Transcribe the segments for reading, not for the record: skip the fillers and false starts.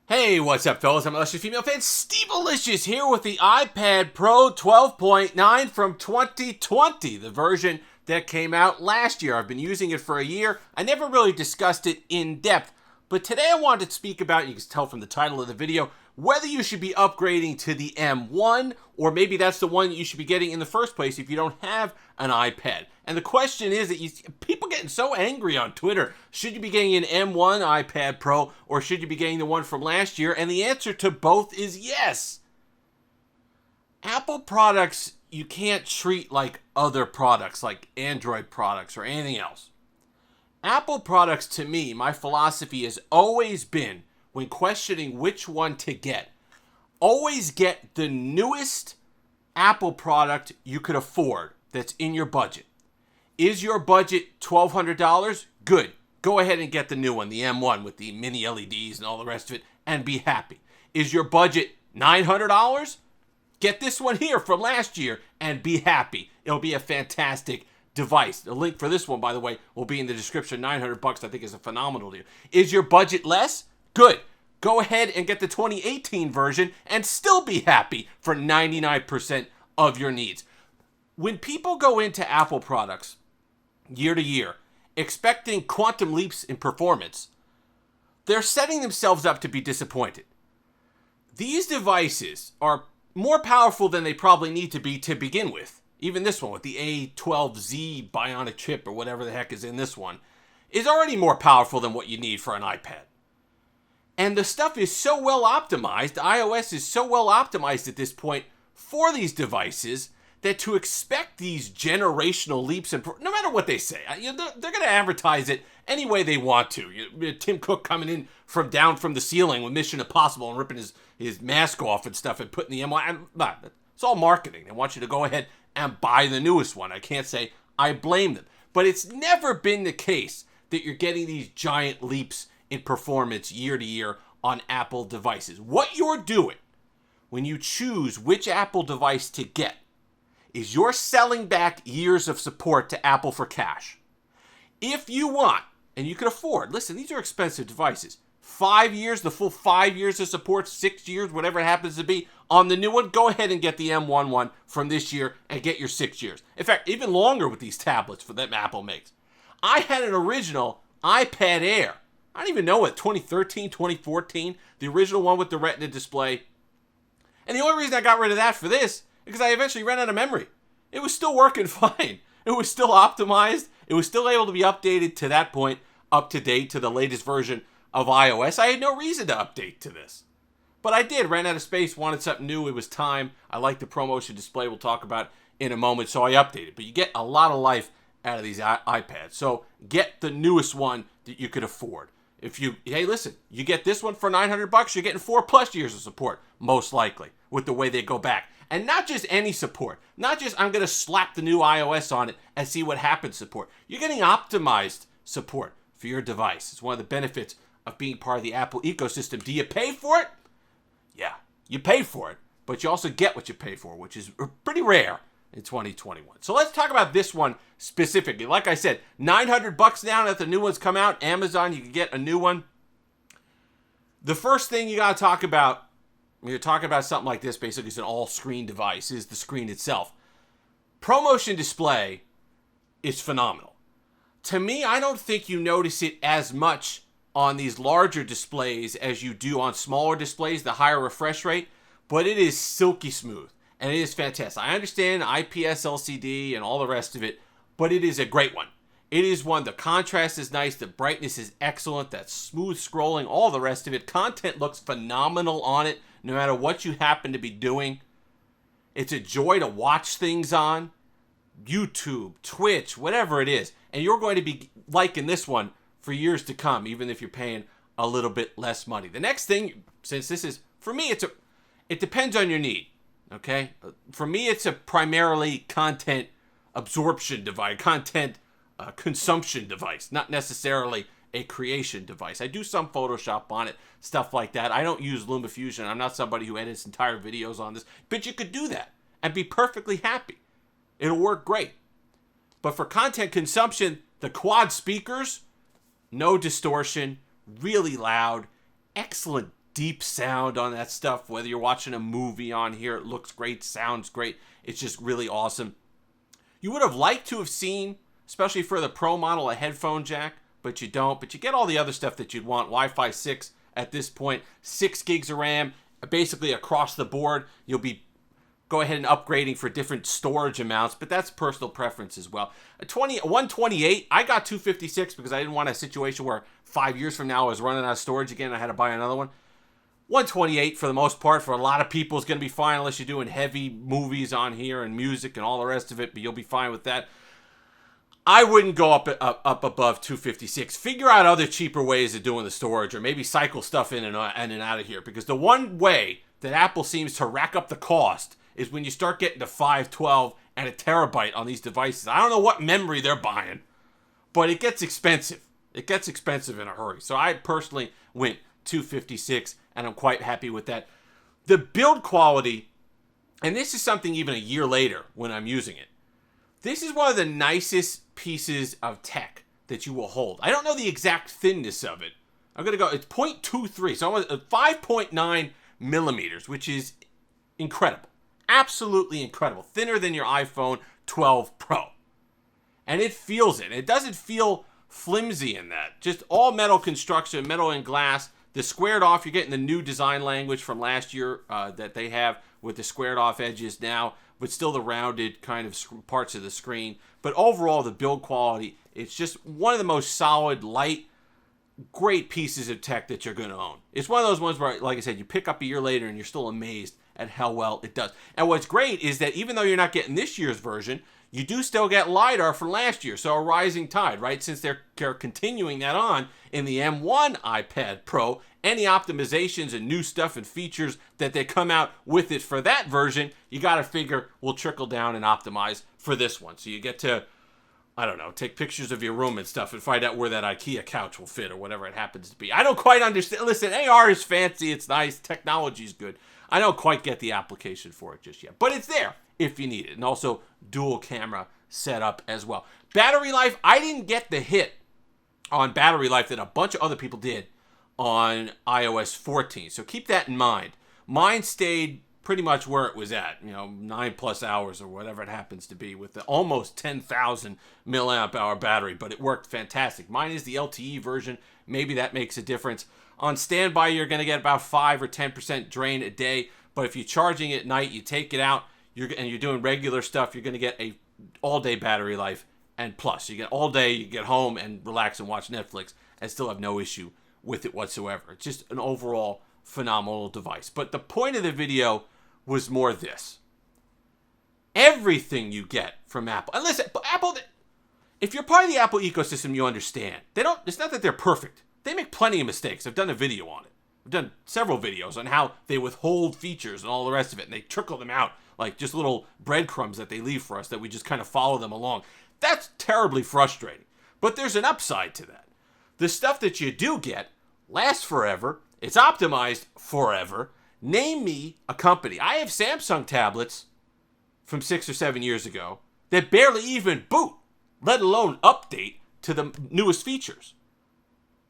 Hey, what's up, fellas? I'm Illustrious Female Fan Steve Alicious here with the iPad Pro 12.9 from 2020, the version that came out last year. I've been using it for a year. I never really discussed it in depth, but today I wanted to speak about, you can tell from the title of the video, whether you should be upgrading to the M1, or maybe that's the one that you should be getting in the first place if you don't have an iPad. And the question is that people getting so angry on Twitter, should you be getting an M1 iPad Pro, or should you be getting the one from last year? And the answer to both is yes. Apple products, you can't treat like other products, like Android products or anything else. Apple products, to me, my philosophy has always been, when questioning which one to get, always get the newest Apple product you could afford that's in your budget. Is your budget $1,200? Good. Go ahead and get the new one, the M1 with the mini LEDs and all the rest of it, and be happy. Is your budget $900? Get this one here from last year and be happy. It'll be a fantastic device. The link for this one, by the way, will be in the description. $900 I think is a phenomenal deal. Is your budget less? Good. Go ahead and get the 2018 version and still be happy for 99% of your needs. When people go into Apple products year to year expecting quantum leaps in performance, they're setting themselves up to be disappointed. These devices are more powerful than they probably need to be to begin with. Even this one with the A12Z bionic chip or whatever the heck is in this one is already more powerful than what you need for an iPad. And the stuff is so well optimized, iOS is so well optimized at this point for these devices that to expect these generational leaps, and no matter what they say, they're going to advertise it any way they want to. Tim Cook coming in from down from the ceiling with Mission Impossible and ripping his mask off and stuff and putting the M1. It's all marketing. They want you to go ahead and buy the newest one. I can't say I blame them. But it's never been the case that you're getting these giant leaps in performance year to year on Apple devices. What you're doing when you choose which Apple device to get is you're selling back years of support to Apple for cash. If you want, and you can afford, listen, these are expensive devices, 5 years, the full 5 years of support, 6 years, whatever it happens to be, on the new one, go ahead and get the M1 one from this year and get your 6 years. In fact, even longer with these tablets that Apple makes. I had an original iPad Air. I don't even know what, 2013, 2014, the original one with the Retina display. And the only reason I got rid of that for this is because I eventually ran out of memory. It was still working fine. It was still optimized. It was still able to be updated to that point, up to date to the latest version of iOS. I had no reason to update to this. But I did, ran out of space, wanted something new. It was time. I like the ProMotion display we'll talk about in a moment, so I updated. But you get a lot of life out of these iPads. So get the newest one that you could afford. Hey, listen, you get this one for $900, you're getting 4+ years of support, most likely, with the way they go back. And not just any support. Not just, I'm going to slap the new iOS on it and see what happens support. You're getting optimized support for your device. It's one of the benefits of being part of the Apple ecosystem. Do you pay for it? Yeah, you pay for it. But you also get what you pay for, which is pretty rare in 2021. So let's talk about this one specifically. Like I said, $900 now that the new ones come out. Amazon, you can get a new one. The first thing you got to talk about when you're talking about something like this, basically it's an all-screen device, is the screen itself. ProMotion display is phenomenal. To me, I don't think you notice it as much on these larger displays as you do on smaller displays, the higher refresh rate, but it is silky smooth. And it is fantastic. I understand IPS LCD and all the rest of it, but it is a great one. It is one, the contrast is nice, the brightness is excellent, that smooth scrolling, all the rest of it. Content looks phenomenal on it, no matter what you happen to be doing. It's a joy to watch things on. YouTube, Twitch, whatever it is. And you're going to be liking this one for years to come, even if you're paying a little bit less money. The next thing, since this is, for me, it depends on your need. Okay, for me, it's a primarily content absorption device, content consumption device, not necessarily a creation device. I do some Photoshop on it, stuff like that. I don't use LumaFusion. I'm not somebody who edits entire videos on this, but you could do that and be perfectly happy. It'll work great. But for content consumption, the quad speakers, no distortion, really loud, excellent deep sound on that stuff. Whether you're watching a movie on here, it looks great, sounds great. It's just really awesome. You would have liked to have seen, especially for the Pro model, a headphone jack, but you don't. But you get all the other stuff that you'd want. Wi-Fi 6 at this point, 6 gigs of RAM, basically across the board. You'll be go ahead and upgrading for different storage amounts, but that's personal preference as well. A 128, I got 256 because I didn't want a situation where 5 years from now I was running out of storage again and I had to buy another one. 128 for the most part for a lot of people is going to be fine unless you're doing heavy movies on here and music and all the rest of it, but you'll be fine with that. I wouldn't go up above 256. Figure out other cheaper ways of doing the storage, or maybe cycle stuff in and out of here, because the one way that Apple seems to rack up the cost is when you start getting to 512 and a terabyte on these devices. I don't know what memory they're buying, but it gets expensive. It gets expensive in a hurry. So I personally went 256, and I'm quite happy with that. The build quality, and this is something even a year later when I'm using it, this is one of the nicest pieces of tech that you will hold. I don't know the exact thinness of it. I'm going to go, it's 0.23, so almost 5.9 millimeters, which is incredible. Absolutely incredible. Thinner than your iPhone 12 Pro. And it feels it. It doesn't feel flimsy in that. Just all metal construction, metal and glass. The squared off, you're getting the new design language from last year that they have with the squared off edges now, but still the rounded kind of parts of the screen. But overall, the build quality, it's just one of the most solid, light, great pieces of tech that you're going to own. It's one of those ones where, like I said, you pick up a year later and you're still amazed at how well it does. And what's great is that even though you're not getting this year's version, you do still get LiDAR from last year. So a rising tide, right? Since they're continuing that on in the M1 iPad Pro, any optimizations and new stuff and features that they come out with it for that version, you got to figure will trickle down and optimize for this one. So you get to, I don't know, take pictures of your room and stuff and find out where that IKEA couch will fit or whatever it happens to be. I don't quite understand. Listen, AR is fancy. It's nice. Technology's good. I don't quite get the application for it just yet, but it's there if you need it. And also dual camera setup as well. Battery life, I didn't get the hit on battery life that a bunch of other people did on iOS 14. So keep that in mind. Mine stayed pretty much where it was at, 9+ hours or whatever it happens to be with the almost 10,000 milliamp hour battery, but it worked fantastic. Mine is the LTE version. Maybe that makes a difference. On standby, you're going to get about 5 or 10% drain a day, but if you're charging at night, you take it out, and you're doing regular stuff, you're going to get a all-day battery life, and plus, you get all day, you get home and relax and watch Netflix, and still have no issue with it whatsoever. It's just an overall phenomenal device. But the point of the video was more this. Everything you get from Apple, and listen, Apple, if you're part of the Apple ecosystem, you understand. It's not that they're perfect. They make plenty of mistakes. I've done a video on it. I've done several videos on how they withhold features and all the rest of it, and they trickle them out like just little breadcrumbs that they leave for us that we just kind of follow them along. That's terribly frustrating. But there's an upside to that. The stuff that you do get lasts forever. It's optimized forever. Name me a company. I have Samsung tablets from 6 or 7 years ago that barely even boot, let alone update to the newest features.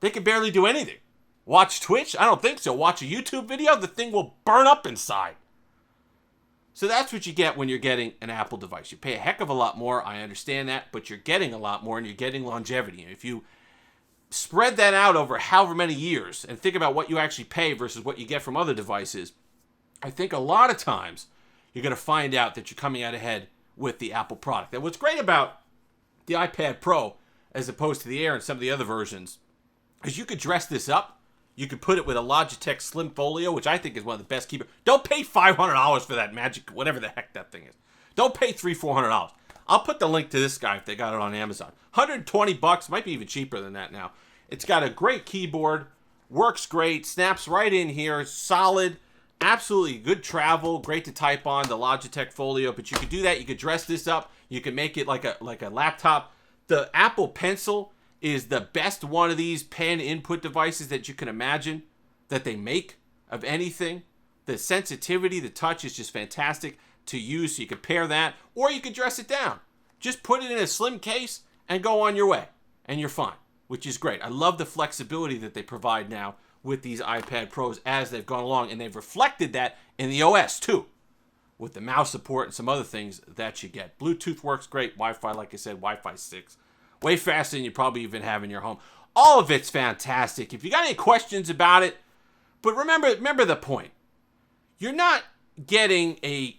They can barely do anything. Watch Twitch? I don't think so. Watch a YouTube video? The thing will burn up inside. So that's what you get when you're getting an Apple device. You pay a heck of a lot more. I understand that, but you're getting a lot more and you're getting longevity. And if you spread that out over however many years and think about what you actually pay versus what you get from other devices, I think a lot of times you're going to find out that you're coming out ahead with the Apple product. And what's great about the iPad Pro as opposed to the Air and some of the other versions is you could dress this up. You could put it with a Logitech Slim Folio, which I think is one of the best keyboards. Don't pay $500 for that magic, whatever the heck that thing is. Don't pay $300-400. I'll put the link to this guy if they got it on Amazon. $120, might be even cheaper than that now. It's got a great keyboard, works great, snaps right in here, solid, absolutely good travel, great to type on, the Logitech Folio. But you could do that. You could dress this up. You can make it like a laptop. The Apple Pencil is the best one of these pen input devices that you can imagine that they make of anything. The sensitivity, the touch is just fantastic to use. So you can pair that, or you can dress it down. Just put it in a slim case and go on your way, and you're fine, which is great. I love the flexibility that they provide now with these iPad Pros as they've gone along, and they've reflected that in the OS too, with the mouse support and some other things that you get. Bluetooth works great. Wi-Fi, like I said, Wi-Fi 6. Way faster than you probably even have in your home. All of it's fantastic. If you got any questions about it, but remember the point. You're not getting a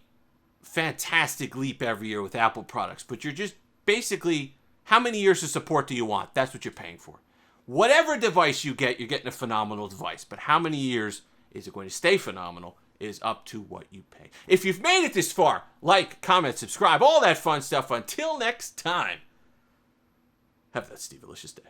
fantastic leap every year with Apple products, but you're just basically, how many years of support do you want? That's what you're paying for. Whatever device you get, you're getting a phenomenal device. But how many years is it going to stay phenomenal is up to what you pay. If you've made it this far, like, comment, subscribe, all that fun stuff. Until next time, have that Steve-alicious day.